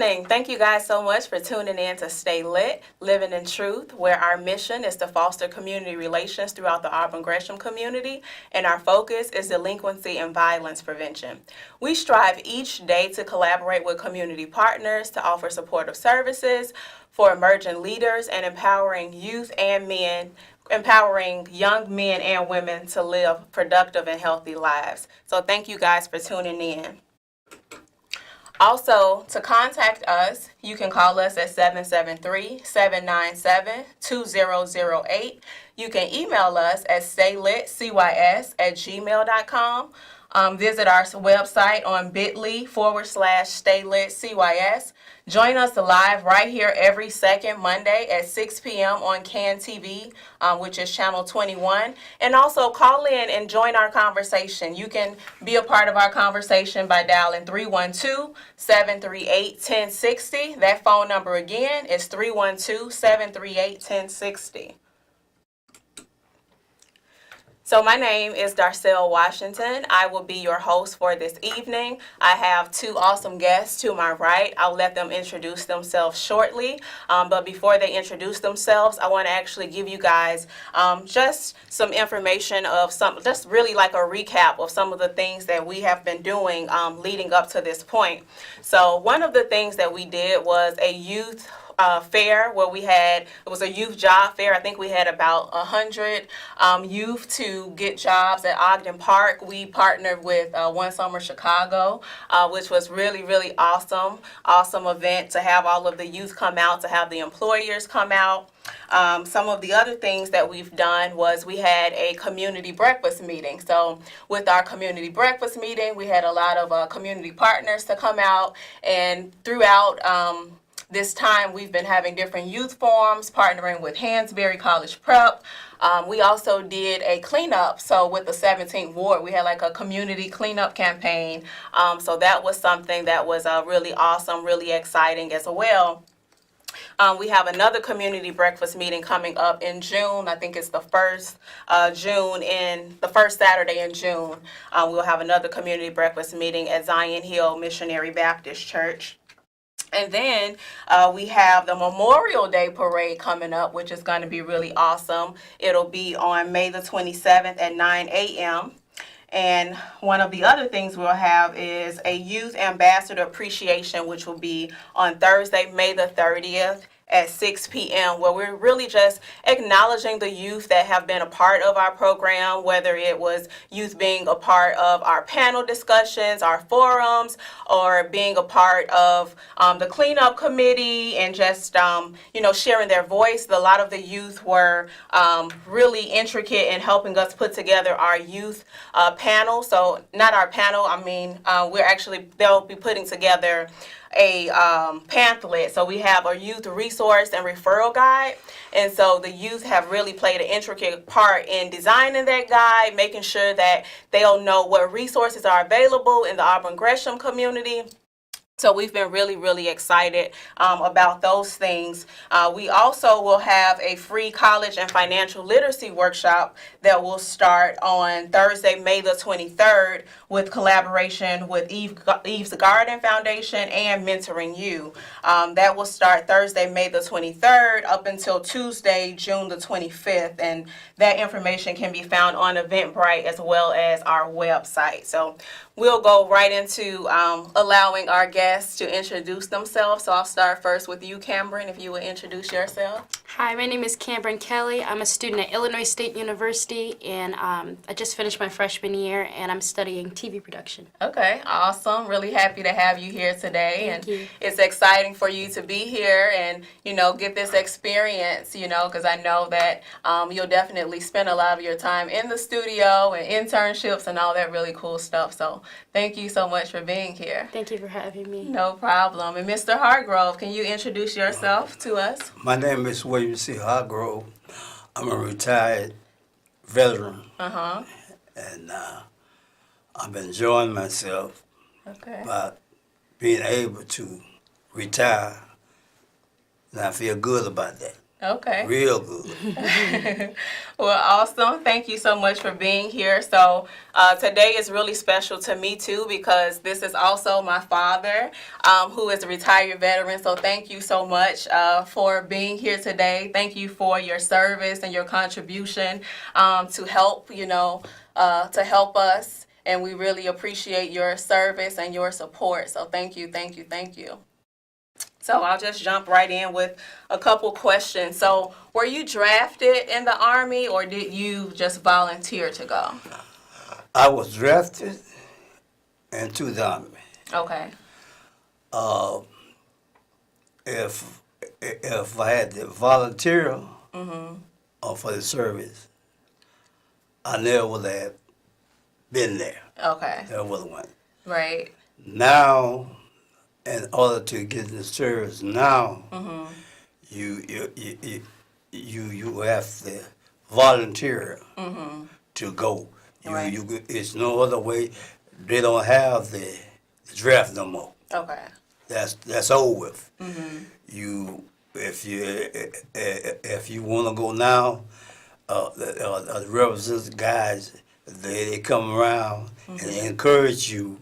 evening. Thank you guys so much for tuning in to Stay Lit, Living in Truth, where our mission is to foster community relations throughout the Auburn-Gresham community, and our focus is delinquency and violence prevention. We strive each day to collaborate with community partners to offer supportive services for emerging leaders and empowering young men and women to live productive and healthy lives. So thank you guys for tuning in. Also, to contact us, you can call us at 773-797-2008. You can email us at StayLITCYS@gmail.com. Visit our website on bit.ly/StayLIT CYS. Join us live right here every second Monday at 6 p.m. on CAN TV, which is channel 21. And also call in and join our conversation. You can be a part of our conversation by dialing 312-738-1060. That phone number again is 312-738-1060. So my name is Darcel Washington. I will be your host for this evening. I have two awesome guests to my right. I'll let them introduce themselves shortly. But before they introduce themselves, I want to actually give you guys just some information of just really like a recap of some of the things that we have been doing leading up to this point. So one of the things that we did was a youth fair where it was a youth job fair. I think we had about 100 youth to get jobs at Ogden Park. We partnered with One Summer Chicago, which was really, really awesome event to have all of the youth come out, to have the employers come out. Some of the other things that we've done was we had a community breakfast meeting. So with our community breakfast meeting, we had a lot of community partners to come out, and throughout this time, we've been having different youth forums, partnering with Hansberry College Prep. We also did a cleanup. So with the 17th Ward, we had like a community cleanup campaign. So that was something that was really awesome, really exciting as well. We have another community breakfast meeting coming up in June. I think it's the first Saturday in June. We'll have another community breakfast meeting at Zion Hill Missionary Baptist Church. And then we have the Memorial Day Parade coming up, which is going to be really awesome. It'll be on May the 27th at 9 a.m. And one of the other things we'll have is a Youth Ambassador Appreciation, which will be on Thursday, May the 30th at 6 p.m., where we're really just acknowledging the youth that have been a part of our program, whether it was youth being a part of our panel discussions, our forums, or being a part of the cleanup committee and just, sharing their voice. A lot of the youth were really intricate in helping us put together our youth panel. So not our panel, they'll be putting together a pamphlet. So we have a youth resource and referral guide, and so the youth have really played an intricate part in designing that guide, making sure that they'll know what resources are available in the Auburn-Gresham community. So we've been really, really excited about those things. We also will have a free college and financial literacy workshop that will start on Thursday, May the 23rd, with collaboration with Eve's Garden Foundation and Mentoring You. That will start Thursday, May the 23rd up until Tuesday, June the 25th. And that information can be found on Eventbrite as well as our website. So we'll go right into allowing our guests to introduce themselves. So I'll start first with you, Camberyn, if you would introduce yourself. Hi, my name is Camberyn Kelly. I'm a student at Illinois State University, and I just finished my freshman year, and I'm studying TV production. Okay, awesome. Really happy to have you here today. Thank you. It's exciting for you to be here and, get this experience, because I know that you'll definitely spend a lot of your time in the studio and internships and all that really cool stuff. So thank you so much for being here. Thank you for having me. No problem. And Mr. Hargrove, can you introduce yourself to us? My name is William C. Hargrove. I'm a retired veteran. And I've been enjoying myself by being able to retire. And I feel good about that. Okay. Real good. Well, awesome. Thank you so much for being here. So today is really special to me too because this is also my father, who is a retired veteran. So thank you so much for being here today. Thank you for your service and your contribution to help, to help us. And we really appreciate your service and your support. So thank you, thank you, thank you. So I'll just jump right in with a couple questions. So were you drafted in the Army or did you just volunteer to go? I was drafted into the Army. Okay. Uh, if I had to volunteer for the service, I never would have been there. Okay. Never would have went. Right. Now, in order to get in the service now, you have to volunteer to go. Right. It's no other way. They don't have the draft no more. Okay. That's over with. If you want to go now, the representative guys they come around and they encourage you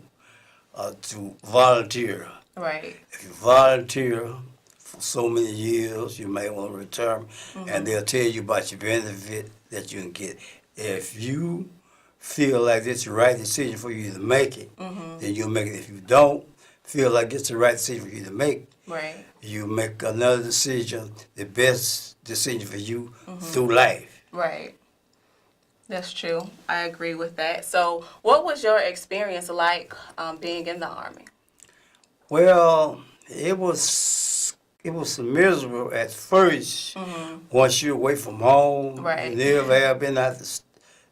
to volunteer. Right. If you volunteer for so many years, you may want to retire, and they'll tell you about your benefit that you can get. If you feel like it's the right decision for you to make it, then you'll make it. If you don't feel like it's the right decision for you to make, Right. you make another decision, the best decision for you through life. Right. That's true. I agree with that. So what was your experience like being in the Army? Well, it was miserable at first. Once you're away from home, Right. you never have been out the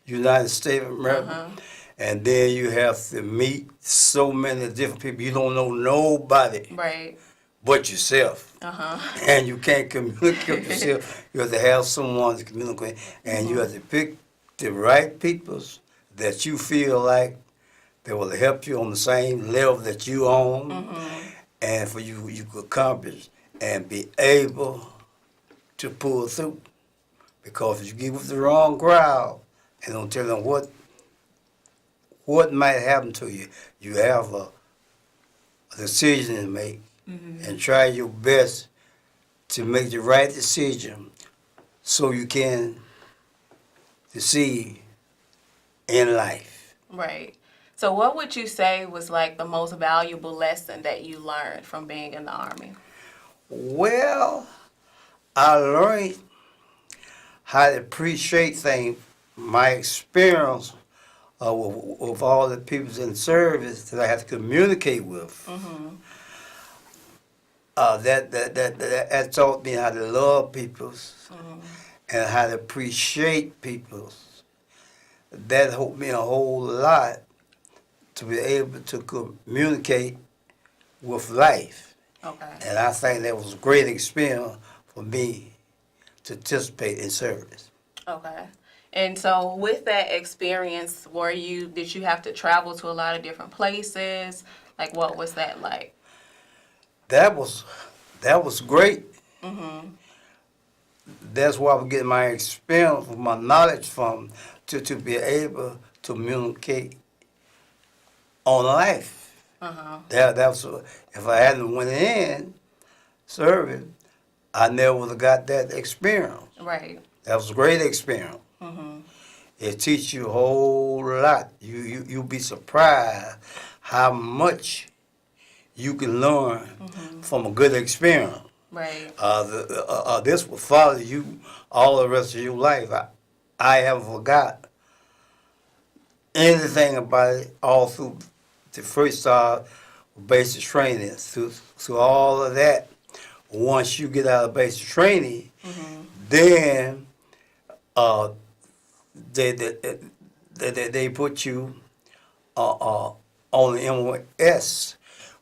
United States of America, and then you have to meet so many different people. You don't know nobody Right. but yourself, Uh-huh. and you can't communicate with yourself. You have to have someone to communicate, and you have to pick the right people that you feel like they will help you on the same level that you on, and for you could accomplish and be able to pull through. Because if you get with the wrong crowd and don't tell them what might happen to you, you have a decision to make, and try your best to make the right decision so you can succeed in life. Right. So what would you say was like the most valuable lesson that you learned from being in the Army? Well, I learned how to appreciate things. My experience with all the people in service that I have to communicate with, that taught me how to love people and how to appreciate people. That helped me a whole lot to be able to communicate with life. Okay. And I think that was a great experience for me to participate in service. Okay. And so with that experience, did you have to travel to a lot of different places? Like what was that like? That was great. That's where I was getting my experience, my knowledge from, to be able to communicate on life. That was, if I hadn't went in serving, I never would have got that experience. Right. That was a great experience. It teaches you a whole lot. You'll be surprised how much you can learn from a good experience. Right. This will follow you all the rest of your life. I haven't forgot anything about it all through the first basic training. Through all of that, once you get out of basic training, then they put you on the MOS,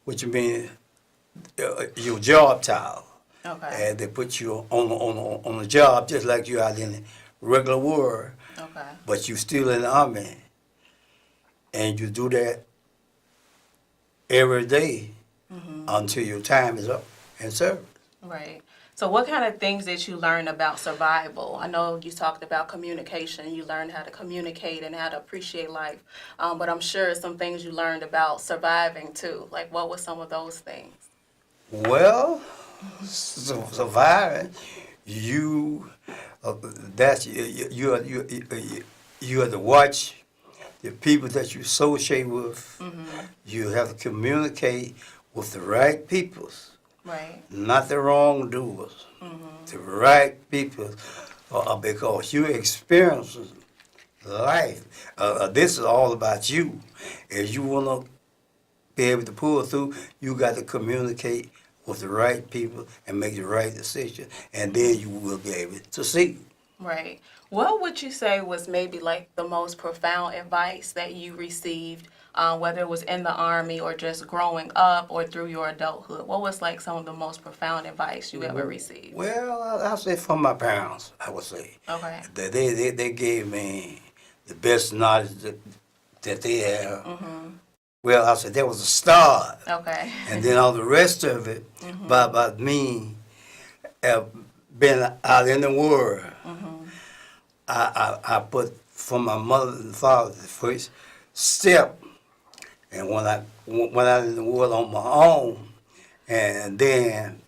which means your job title. Okay. And they put you on the job just like you out in the regular world, Okay. but you still in the Army. And you do that every day until your time is up in service. Right. So what kind of things did you learn about survival? I know you talked about communication. You learned how to communicate and how to appreciate life. But I'm sure some things you learned about surviving too. Like what were some of those things? Well, surviving, you that's you have to watch the people that you associate with. You have to communicate with the right people, Right. not the wrongdoers. The right people, because you experience life. This is all about you. If you want to be able to pull through, you got to communicate with the right people and make the right decision, and then you will be able to see. Right. What would you say was maybe like the most profound advice that you received, whether it was in the Army or just growing up or through your adulthood? What was like some of the most profound advice you ever received? Well, I'll say from my parents, I would say. Okay. They gave me the best knowledge that they have. Well, I said that was a start. Okay. And then all the rest of it about me being out in the world. I put from my mother and father the first step, and when I went out in the world on my own, and then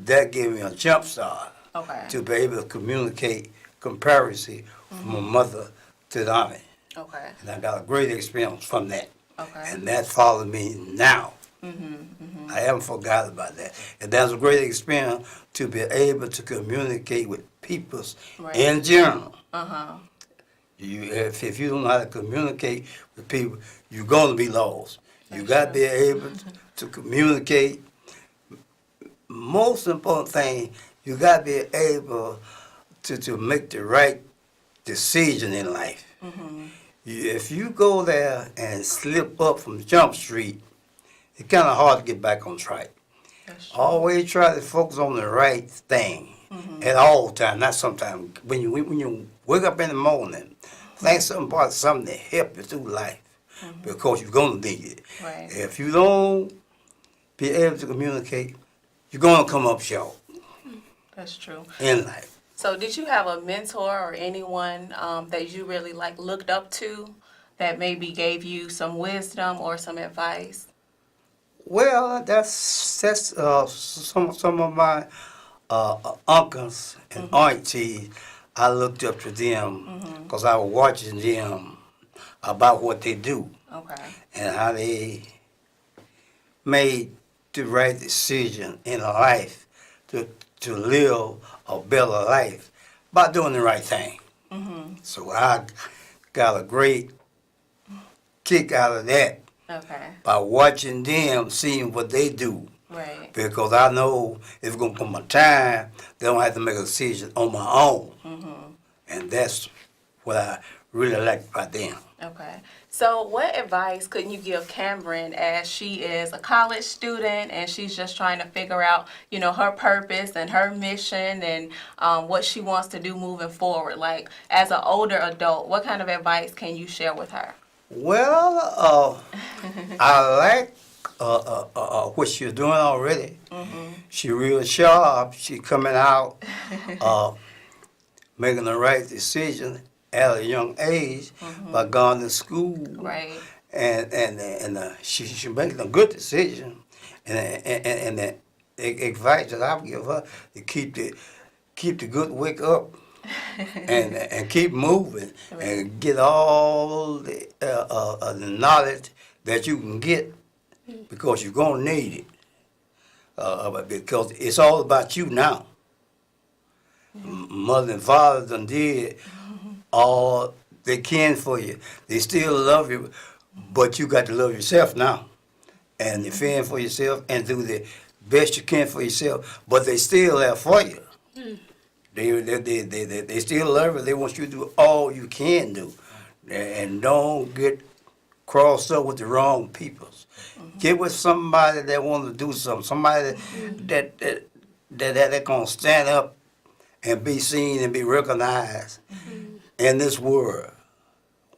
that gave me a jump start Okay. to be able to communicate comparison from my mother to the Army. Okay. And I got a great experience from that. Okay. And that followed me now. I haven't forgot about that. And that's a great experience to be able to communicate with people Right. in general. Uh-huh. If you don't know how to communicate with people, you're going to be lost. You got to be able to communicate. Most important thing, you got to be able to make the right decision in life. If you go there and slip up from Jump Street, it's kind of hard to get back on track. That's true. Always try to focus on the right thing at all times, not sometimes. When you wake up in the morning, think about something to help you through life because you're going to need it. Right. If you don't be able to communicate, you're going to come up short That's true. in life. So did you have a mentor or anyone that you really like looked up to that maybe gave you some wisdom or some advice? Well, that's some of my uncles and aunties. I looked up to them because I was watching them about what they do Okay. and how they made the right decision in life to live a better life by doing the right thing. So I got a great kick out of that Okay. by watching them, seeing what they do. Right. Because I know it's going to come a time they don't have to make a decision on my own. And that's what I really like about them. Okay. So what advice could you give Camberyn as she is a college student and she's just trying to figure out, you know, her purpose and her mission and what she wants to do moving forward? Like as an older adult, what kind of advice can you share with her? Well, I like what she's doing already. She real sharp. She coming out, making the right decision at a young age by going to school. Right. And she making a good decision. And the advice that I would give her to keep the good wick up. and keep moving and get all the knowledge that you can get because you're going to need it. Because it's all about you now. Mother and father done did all they can for you. They still love you, but you got to love yourself now. And defend for yourself and do the best you can for yourself, but they still there for you. They still love you. They want you to do all you can do. And don't get crossed up with the wrong people. Get with somebody that want to do something. Somebody that going to stand up and be seen and be recognized in this world.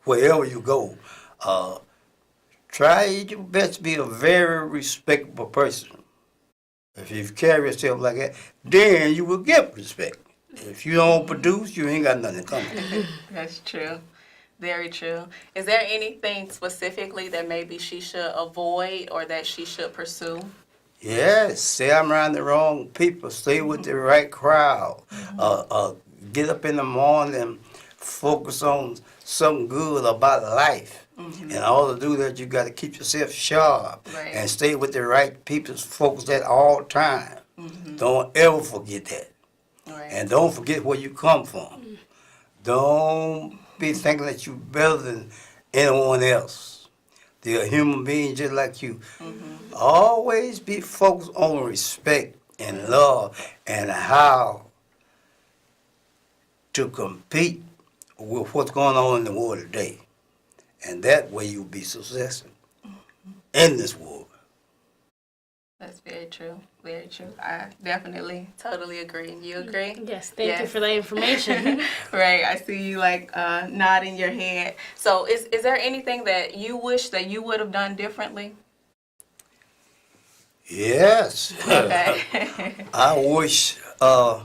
Wherever you go. Try your best to be a very respectable person. If you carry yourself like that, then you will get respect. If you don't produce, you ain't got nothing coming. That's true. Very true. Is there anything specifically that maybe she should avoid or that she should pursue? Yes, stay around the wrong people. Stay with the right crowd. Get up in the morning, focus on something good about life. In order to do that, you got to keep yourself sharp Right. and stay with the right people. Focus at all time. Don't ever forget that. Right. And don't forget where you come from. Don't be thinking that you're better than anyone else. They're a human being just like you. Always be focused on respect and love and how to compete with what's going on in the world today. And that way you'll be successful in this world. That's very true. Very true. I definitely totally agree. You agree? Yes, thank you Yes. for the information. Right. I see you like nodding your head. So is there anything that you wish that you would have done differently? Yes. Okay. I wish I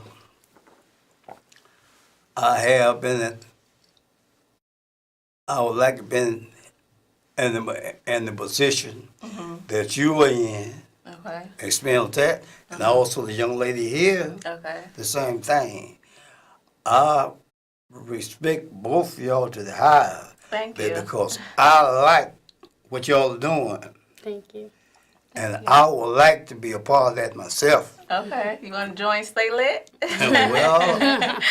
have been. I would like to been in the position that you were in. Okay. Experience that, and also the young lady here, Okay. the same thing. I respect both of y'all to the high. Thank you. Because I like what y'all are doing, Thank you. and I would like to be a part of that myself. Okay. You want to join StayLIT? Well,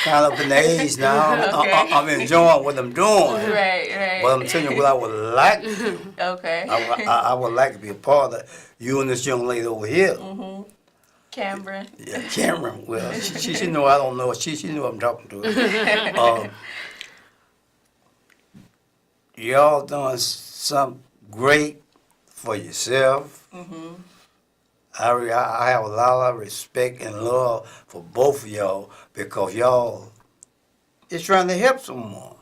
kind of in the age now, Okay. I'm enjoying what I'm doing. Right. But I'm telling you what I would like to do. Okay. I would like to be a part of you and this young lady over here. Camberyn. Yeah, Cameron. Well, she know I don't know. She knew I'm talking to her. Y'all done something great for yourself. I have a lot of respect and love for both of y'all because y'all is trying to help someone.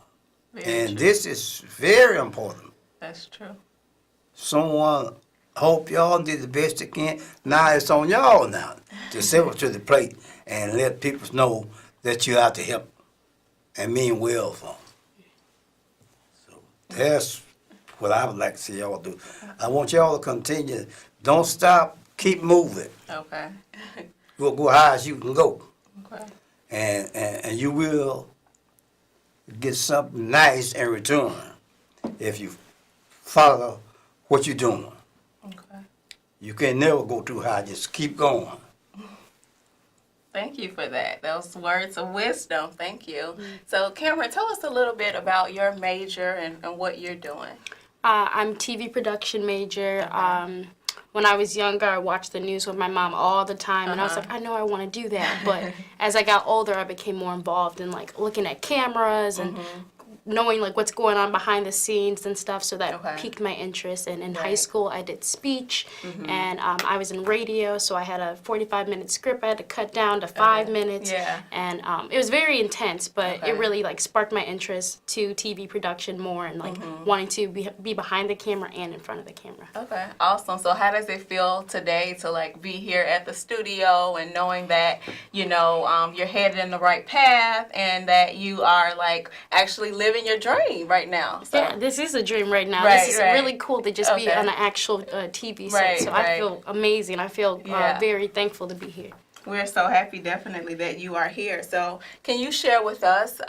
Very And true. this is very important. That's true. Someone hope y'all did the best they can. Now it's on y'all now to step up to the plate and let people know that you out to help and mean well for them. So that's what I would like to see y'all do. I want y'all to continue. Don't stop. Keep moving. Okay. Go high as you can go. Okay. And you will get something nice in return if you follow what you're doing. Okay. You can never go too high. Just keep going. Thank you for that. Those words of wisdom. Thank you. So, Camberyn, tell us a little bit about your major and what you're doing. I'm TV production major. When I was younger, I watched the news with my mom all the time, and I was like, I know I want to do that. But as I got older, I became more involved in like looking at cameras and knowing like what's going on behind the scenes and stuff. So that piqued my interest. And in high school, I did speech, and I was in radio. So I had a 45-minute script I had to cut down to 5 minutes. Yeah. And it was very intense, but it really like sparked my interest to TV production more and like wanting to be behind the camera and in front of the camera. Okay, awesome. So how does it feel today to like be here at the studio and knowing that, you know, you're headed in the right path and that you are like actually living your dream right now? So. Yeah, this is a dream right now. Right, this is right. really cool to just be Okay. on an actual TV set. Right, So right. I feel amazing. I feel Yeah. very thankful to be here. We're so happy, definitely, that you are here. So can you share with us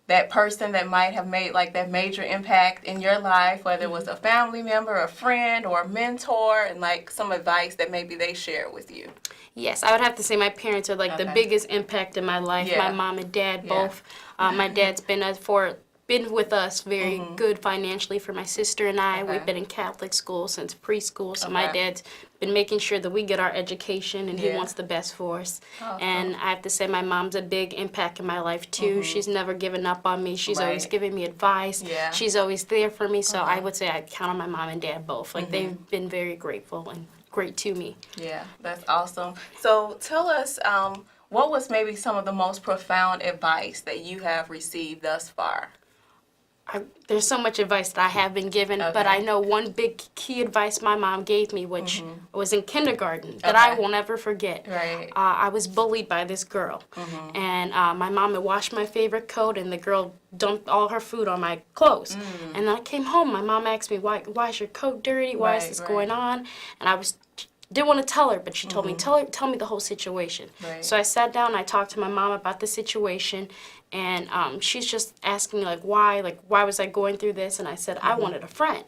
that person that might have made like that major impact in your life, whether it was a family member, a friend, or a mentor, and like some advice that maybe they share with you? Yes, I would have to say my parents are like the biggest impact in my life. Yeah. My mom and dad Yeah. both. My dad's been with us very good financially for my sister and I. Okay. We've been in Catholic school since preschool, so my Okay. dad's been making sure that we get our education, and he Yeah. wants the best for us. Awesome. And I have to say my mom's a big impact in my life too. She's never given up on me. She's always Right. giving me advice. Yeah. She's always there for me, so I would say I count on my mom and dad both. Like they've been very grateful and great to me. Yeah, that's awesome. So tell us, what was maybe some of the most profound advice that you have received thus far? there's so much advice that I have been given, but I know one big key advice my mom gave me, which was in kindergarten, that I will never forget. Right. I was bullied by this girl, and my mom had washed my favorite coat, and the girl dumped all her food on my clothes. And then I came home, my mom asked me, why is your coat dirty? Why is this going on? And I didn't want to tell her, but she told me, tell me the whole situation. Right. So I sat down and I talked to my mom about the situation, and she's just asking me, why was I going through this? And I said, I wanted a friend.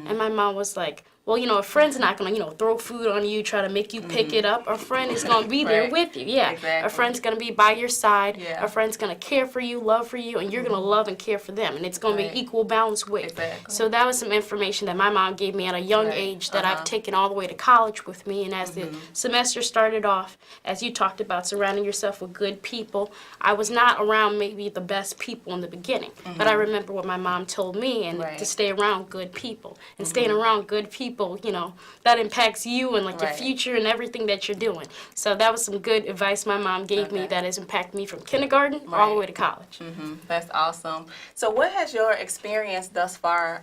And my mom was like, well, a friend's not going to, throw food on you, try to make you pick it up. A friend is going to be there with you. Yeah. Exactly. A friend's going to be by your side. Yeah. A friend's going to care for you, love for you, and you're going to love and care for them. And it's going to be equal balance with. Exactly. So that was some information that my mom gave me at a young age that I've taken all the way to college with me. And as the semester started off, as you talked about surrounding yourself with good people, I was not around maybe the best people in the beginning. But I remember what my mom told me, and to stay around good people. And staying around good people, that impacts you and your future and everything that you're doing. So that was some good advice my mom gave me that has impacted me from kindergarten all the way to college. That's awesome. So what has your experience thus far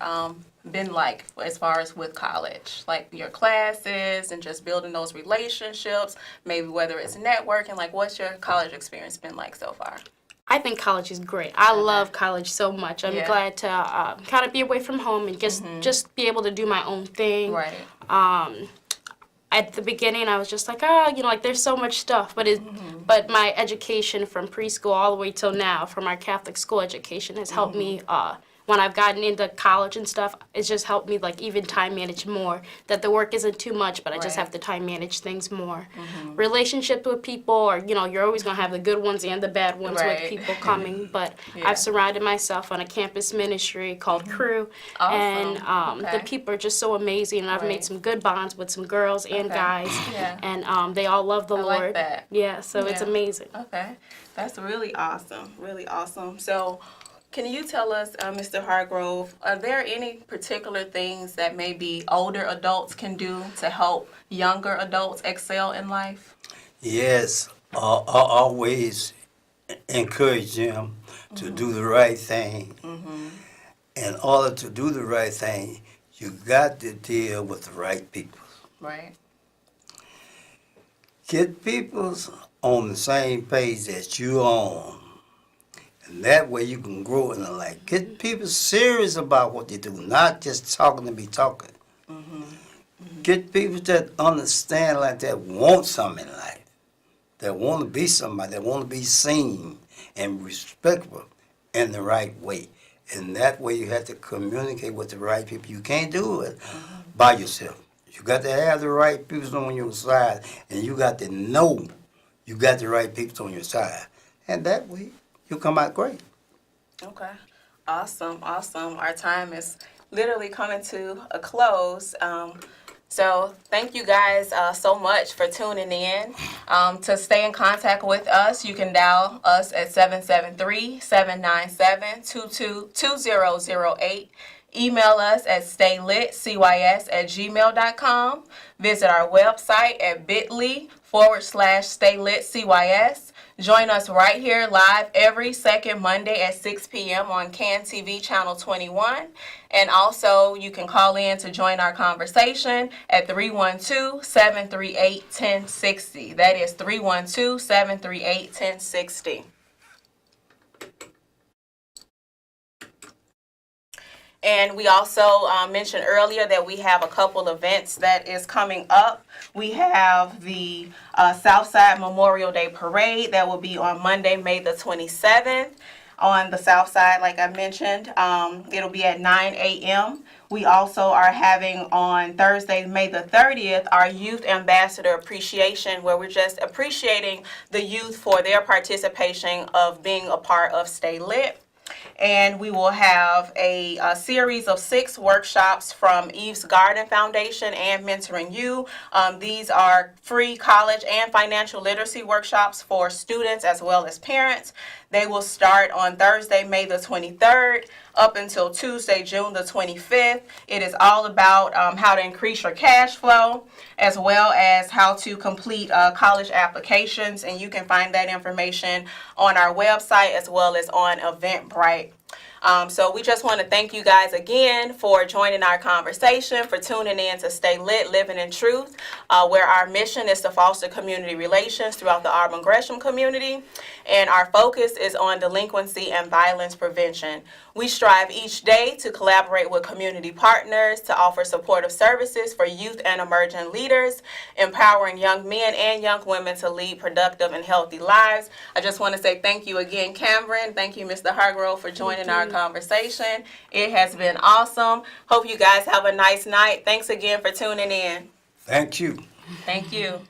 been like as far as with college? Like your classes and just building those relationships, maybe whether it's networking, what's your college experience been like so far? I think college is great. I love college so much. I'm glad to kind of be away from home and just be able to do my own thing. Right. At the beginning, I was just like, there's so much stuff. But my education from preschool all the way till now, from our Catholic school education, has helped me. When I've gotten into college and stuff, it's just helped me even time manage more. That the work isn't too much, but I just have to time manage things more. Relationships with people, or you're always gonna have the good ones and the bad ones with people coming. But I've surrounded myself on a campus ministry called Crew, and the people are just so amazing. And I've made some good bonds with some girls and guys, and they all love the Lord. Like that. Yeah, so it's amazing. Okay, that's really awesome. Really awesome. So, can you tell us, Mr. Hargrove, are there any particular things that maybe older adults can do to help younger adults excel in life? Yes, I always encourage them to do the right thing. In order to do the right thing, you got to deal with the right people. Right. Get people on the same page that you're on. And that way you can grow in the life. Get people serious about what they do, not just talking to be talking. Get people that understand that want something in life, that want to be somebody, that want to be seen and respectful in the right way. And that way you have to communicate with the right people. You can't do it by yourself. You got to have the right people on your side, and you got to know you got the right people on your side. And that way you'll come out great. Okay. Awesome. Our time is literally coming to a close. So thank you guys so much for tuning in. To stay in contact with us, you can dial us at 773-797-2008. Email us at StayLITCYS@gmail.com. Visit our website at bit.ly/StayLIT CYS. Join us right here live every second Monday at 6 p.m. on CAN TV Channel 21. And also, you can call in to join our conversation at 312-738-1060. That is 312-738-1060. And we also mentioned earlier that we have a couple events that is coming up. We have the Southside Memorial Day Parade that will be on Monday, May the 27th on the South Side, like I mentioned. It'll be at 9 a.m. We also are having on Thursday, May the 30th, our Youth Ambassador Appreciation, where we're just appreciating the youth for their participation of being a part of Stay Lit. And we will have a series of 6 workshops from Eve's Garden Foundation and Mentoring You. These are free college and financial literacy workshops for students as well as parents. They will start on Thursday, May the 23rd, up until Tuesday, June the 25th. It is all about how to increase your cash flow, as well as how to complete college applications. And you can find that information on our website as well as on Eventbrite. So we just want to thank you guys again for joining our conversation, for tuning in to Stay Lit, Living in Truth, where our mission is to foster community relations throughout the Auburn Gresham community, and our focus is on delinquency and violence prevention. We strive each day to collaborate with community partners to offer supportive services for youth and emerging leaders, empowering young men and young women to lead productive and healthy lives. I just want to say thank you again, Camberyn. Thank you, Mr. Hargrove, for joining our conversation. It has been awesome. Hope you guys have a nice night. Thanks again for tuning in. Thank you. Thank you.